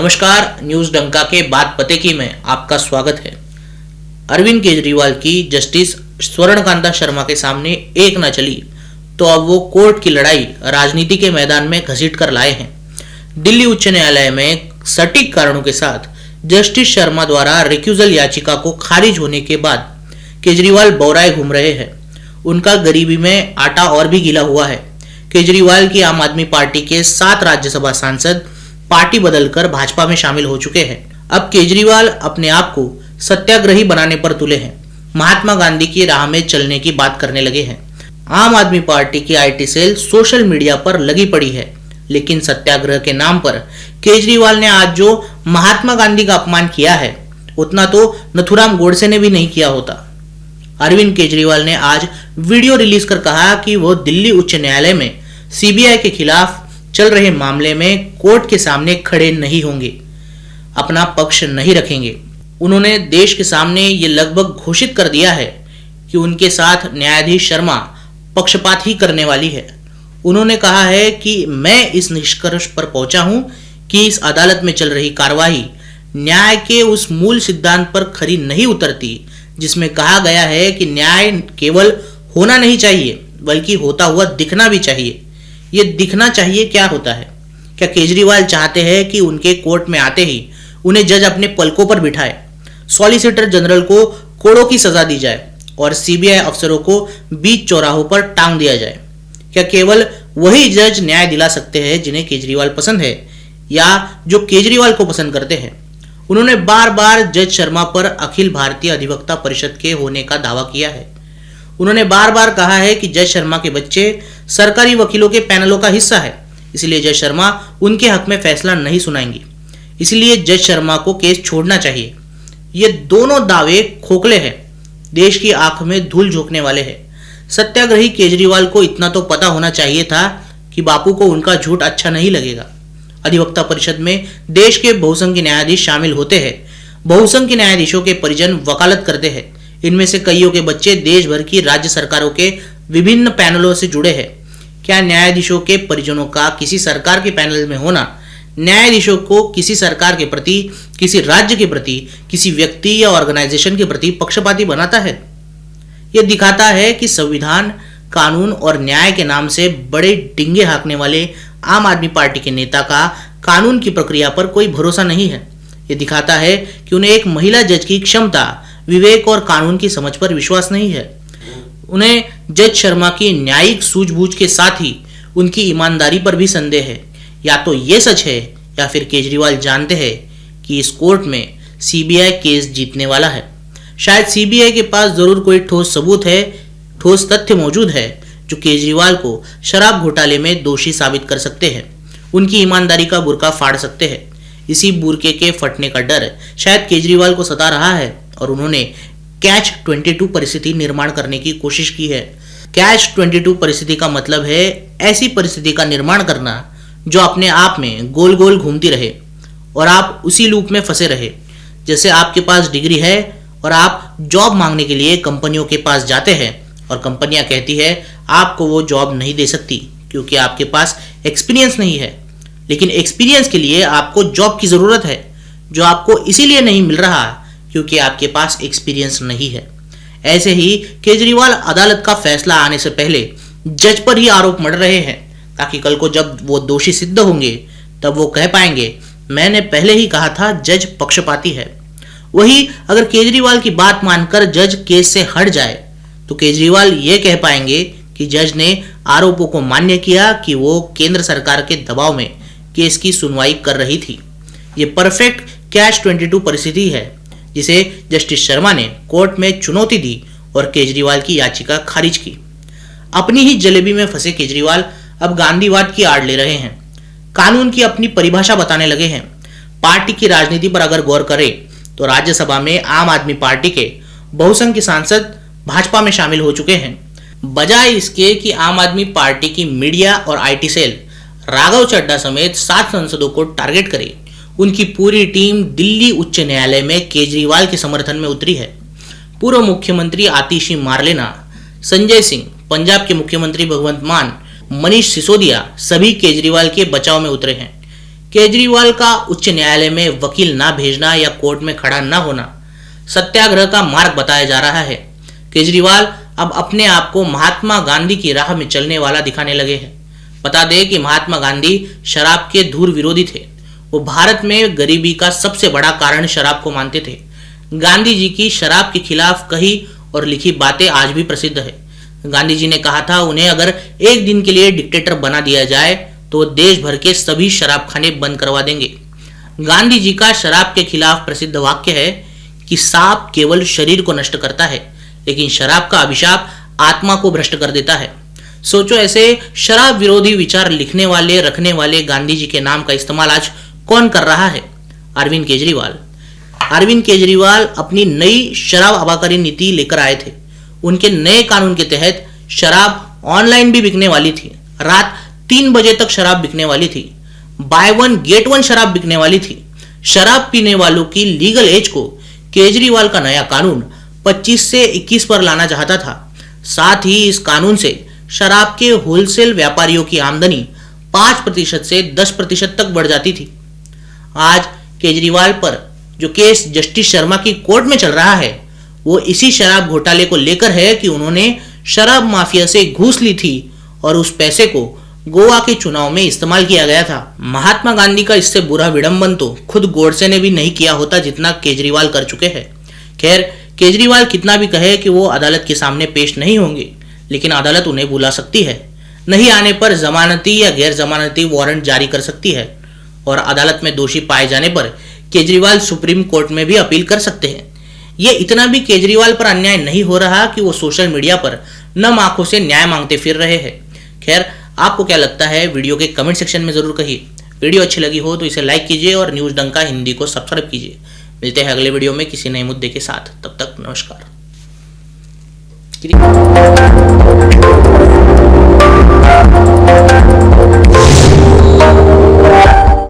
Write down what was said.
नमस्कार, न्यूज डंका के बात पते की में आपका स्वागत है। अरविंद केजरीवाल की जस्टिस स्वर्णकांता शर्मा के सामने एक न चली तो अब वो कोर्ट की लड़ाई राजनीति के मैदान में घसीट कर लाए हैं। दिल्ली उच्च न्यायालय में सटीक कारणों के साथ जस्टिस शर्मा द्वारा रिक्यूजल याचिका को खारिज होने के बाद केजरीवाल बौराए घूम रहे हैं। उनका गरीबी में आटा और भी गीला हुआ है। केजरीवाल की आम आदमी पार्टी के 7 राज्यसभा सांसद पार्टी बदलकर भाजपा में शामिल हो चुके हैं। अब केजरीवाल अपने आप को सत्याग्रही बनाने पर तुले हैं। महात्मा गांधी की राह में चलने की बात करने लगे हैं। आम आदमी पार्टी की आईटी सेल सोशल मीडिया पर लगी पड़ी है, लेकिन सत्याग्रह के नाम पर केजरीवाल ने आज जो महात्मा गांधी का अपमान किया है, उतना तो नथुराम गोडसे ने भी नहीं किया होता। अरविंद केजरीवाल ने आज वीडियो रिलीज कर कहा कि वो दिल्ली उच्च न्यायालय में सीबीआई के खिलाफ चल रहे मामले में कोर्ट के सामने खड़े नहीं होंगे, अपना पक्ष नहीं रखेंगे। उन्होंने देश के सामने ये लगभग घोषित कर दिया है कि उनके साथ न्यायाधीश शर्मा पक्षपात ही करने वाली है। उन्होंने कहा है कि मैं इस निष्कर्ष पर पहुंचा हूं कि इस अदालत में चल रही कार्यवाही न्याय के उस मूल सिद्धांत पर खरी नहीं उतरती जिसमें कहा गया है कि न्याय केवल होना नहीं चाहिए बल्कि होता हुआ दिखना भी चाहिए। ये दिखना चाहिए क्या होता है? क्या केजरीवाल चाहते हैं कि उनके कोर्ट में आते ही उन्हें जज अपने पलकों पर बिठाए, सॉलिसिटर जनरल को कोड़ों की सजा दी जाए और सीबीआई अफसरों को बीच चौराहों पर टांग दिया जाए? क्या केवल वही जज न्याय दिला सकते हैं जिन्हें केजरीवाल पसंद है या जो केजरीवाल को पसंद करते हैं? उन्होंने बार बार जज शर्मा पर अखिल भारतीय अधिवक्ता परिषद के होने का दावा किया है। उन्होंने बार बार कहा है कि जज शर्मा के बच्चे सरकारी वकीलों के पैनलों का हिस्सा है, इसलिए जज शर्मा उनके हक में फैसला नहीं सुनाएंगी, इसलिए जज शर्मा को केस छोड़ना चाहिए। ये दोनों दावे खोखले हैं, देश की आंख में धूल झोंकने वाले हैं। सत्याग्रही केजरीवाल को इतना तो पता होना चाहिए था कि बापू को उनका झूठ अच्छा नहीं लगेगा। अधिवक्ता परिषद में देश के बहुसंख्य न्यायाधीश शामिल होते हैं। बहुसंख्य न्यायाधीशों के परिजन वकालत करते हैं। इनमें से कईयों के बच्चे देश भर की राज्य सरकारों के विभिन्न पैनलों से जुड़े हैं। क्या न्यायाधीशों के परिजनों का किसी सरकार के पैनल में होना न्यायाधीशों को किसी सरकार के प्रति, किसी राज्य के प्रति, किसी व्यक्ति या ऑर्गेनाइजेशन के प्रति पक्षपाती बनाता है? यह दिखाता है कि संविधान, कानून और न्याय के नाम से बड़े डिंगे हाँकने वाले आम आदमी पार्टी के नेता का कानून की प्रक्रिया पर कोई भरोसा नहीं है। यह दिखाता है कि उन्हें एक महिला जज की क्षमता, विवेक और कानून की समझ पर विश्वास नहीं है। उन्हें जज शर्मा की न्यायिक सूझबूझ के साथ ही उनकी ईमानदारी पर भी संदेह है। या तो ये सच है या फिर केजरीवाल जानते हैं कि इस कोर्ट में सीबीआई केस जीतने वाला है। शायद सीबीआई के पास जरूर कोई ठोस सबूत है, ठोस तथ्य मौजूद है जो केजरीवाल को शराब घोटाले में दोषी साबित कर सकते हैं, उनकी ईमानदारी का बुर्का फाड़ सकते हैं। इसी बुर्के के फटने का डर शायद केजरीवाल को सता रहा है और उन्होंने कैच 22 परिस्थिति निर्माण करने की कोशिश की है। कैच 22 परिस्थिति का मतलब है ऐसी परिस्थिति का निर्माण करना जो अपने आप में गोल गोल घूमती रहे और आप उसी लूप में फंसे रहे। जैसे आपके पास डिग्री है और आप जॉब मांगने के लिए कंपनियों के पास जाते हैं और कंपनियां कहती है आपको वो जॉब नहीं दे सकती क्योंकि आपके पास एक्सपीरियंस नहीं है, लेकिन एक्सपीरियंस के लिए आपको जॉब की जरूरत है जो आपको इसीलिए नहीं मिल रहा क्योंकि आपके पास एक्सपीरियंस नहीं है। ऐसे ही केजरीवाल अदालत का फैसला आने से पहले जज पर ही आरोप मढ़ रहे हैं ताकि कल को जब वो दोषी सिद्ध होंगे तब वो कह पाएंगे मैंने पहले ही कहा था जज पक्षपाती है। वही अगर केजरीवाल की बात मानकर जज केस से हट जाए तो केजरीवाल ये कह पाएंगे कि जज ने आरोपों को मान्य किया कि वो केंद्र सरकार के दबाव में केस की सुनवाई कर रही थी। ये परफेक्ट कैच 22 परिस्थिति है जिसे जस्टिस शर्मा ने कोर्ट में चुनौती दी और केजरीवाल की याचिका खारिज की। अपनी ही जलेबी में फंसे केजरीवाल अब गांधीवाद की आड़ ले रहे हैं, कानून की अपनी परिभाषा बताने लगे हैं। पार्टी की राजनीति पर अगर गौर करें तो राज्यसभा में आम आदमी पार्टी के बहुसंख्य सांसद भाजपा में शामिल हो चुके हैं। बजाय इसके कि आम आदमी पार्टी की मीडिया और आईटी सेल राघव चड्ढा समेत 7 सांसदों को टारगेट करे, उनकी पूरी टीम दिल्ली उच्च न्यायालय में केजरीवाल के समर्थन में उतरी है। पूर्व मुख्यमंत्री आतिशी मार्लेना, संजय सिंह, पंजाब के मुख्यमंत्री भगवंत मान, मनीष सिसोदिया सभी केजरीवाल के बचाव में उतरे हैं। केजरीवाल का उच्च न्यायालय में वकील ना भेजना या कोर्ट में खड़ा ना होना सत्याग्रह का मार्ग बताया जा रहा है। केजरीवाल अब अपने आप को महात्मा गांधी की राह में चलने वाला दिखाने लगे हैं। बता दें कि महात्मा गांधी शराब के धूर विरोधी थे। वो भारत में गरीबी का सबसे बड़ा कारण शराब को मानते थे। गांधी जी की शराब के खिलाफ कही और लिखी बातें आज भी प्रसिद्ध है। गांधी जी ने कहा था, उन्हें अगर एक दिन के लिए डिक्टेटर बना दिया जाए तो वो देश भर के सभी शराब खाने बंद करवा देंगे। गांधी जी का शराब के खिलाफ प्रसिद्ध वाक्य है कि सांप केवल शरीर को नष्ट करता है, लेकिन शराब का अभिशाप आत्मा को भ्रष्ट कर देता है। सोचो, ऐसे शराब विरोधी विचार लिखने वाले रखने वाले गांधी जी के नाम का इस्तेमाल आज कौन कर रहा है? अरविंद केजरीवाल। अरविंद केजरीवाल अपनी नई शराब आबाकारी नीति लेकर आए थे। उनके नए कानून के तहत शराब ऑनलाइन भी बिकने वाली थी। रात 3 बजे तक शराब बिकने वाली थी। बाय वन गेट वन शराब बिकने वाली थी। शराब पीने वालों की लीगल एज को केजरीवाल का नया कानून 25 से 21 पर लाना चाहता था। साथ ही इस कानून से शराब के होलसेल व्यापारियों की आमदनी 5% से 10% तक बढ़ जाती थी। आज केजरीवाल पर जो केस जस्टिस शर्मा की कोर्ट में चल रहा है, वो इसी शराब घोटाले को लेकर है कि उन्होंने शराब माफिया से घूस ली थी और उस पैसे को गोवा के चुनाव में इस्तेमाल किया गया था। महात्मा गांधी का इससे बुरा विडंबन तो खुद गोडसे ने भी नहीं किया होता जितना केजरीवाल कर चुके हैं। खैर, केजरीवाल कितना भी कहे कि वो अदालत के सामने पेश नहीं होंगे, लेकिन अदालत उन्हें बुला सकती है। नहीं आने पर जमानती या गैर जमानती वारंट जारी कर सकती है और अदालत में दोषी पाए जाने पर केजरीवाल सुप्रीम कोर्ट में भी अपील कर सकते हैं। ये इतना भी केजरीवाल पर अन्याय नहीं हो रहा कि वो सोशल मीडिया पर नम आंखों से न्याय मांगते फिर रहे हैं। खैर, आपको क्या लगता है? वीडियो के कमेंट सेक्शन में जरूर कहिए। वीडियो अच्छी लगी हो तो इसे लाइक कीजिए और न्यूज डंका हिंदी को सब्सक्राइब कीजिए। मिलते हैं अगले वीडियो में किसी नए मुद्दे के साथ। तब तक नमस्कार।